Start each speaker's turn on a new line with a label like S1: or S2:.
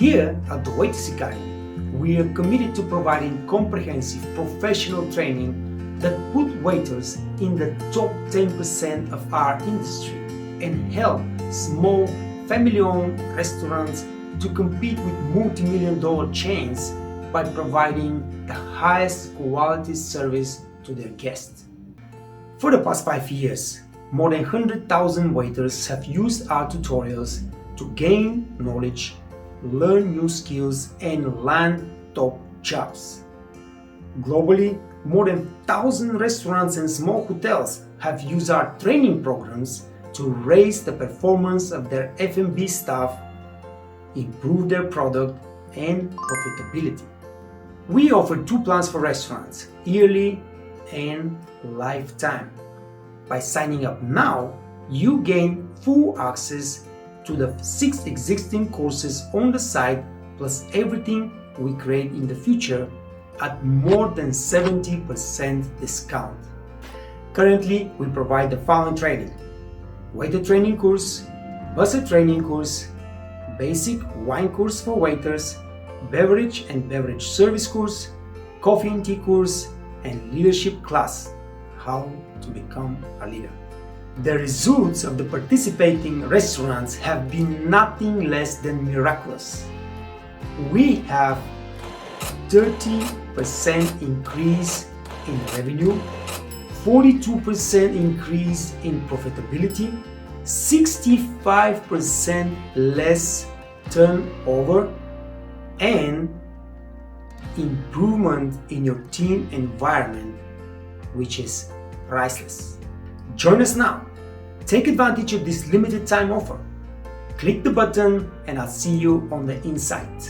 S1: Here at the Waiters Academy, we are committed to providing comprehensive professional training that put waiters in the top 10% of our industry and help small family-owned restaurants to compete with multi-million-dollar chains by providing the highest quality service to their guests. For the past 5 years, more than 100,000 waiters have used our tutorials to gain knowledge, learn new skills, and land top jobs. Globally, more than 1,000 restaurants and small hotels have used our training programs to raise the performance of their F&B staff, improve their product and profitability. We offer 2 plans for restaurants, yearly and lifetime. By signing up now, you gain full access to the 6 existing courses on the site, plus everything we create in the future at more than 70% discount. Currently, we provide the following training: waiter training course, busser training course, basic wine course for waiters, beverage and beverage service course, coffee and tea course, and leadership class, how to become a leader. The results of the participating restaurants have been nothing less than miraculous. We have 30% increase in revenue, 42% increase in profitability, 65% less turnover, and improvement in your team environment, which is priceless. Join us now. Take advantage of this limited time offer. Click the button and I'll see you on the inside.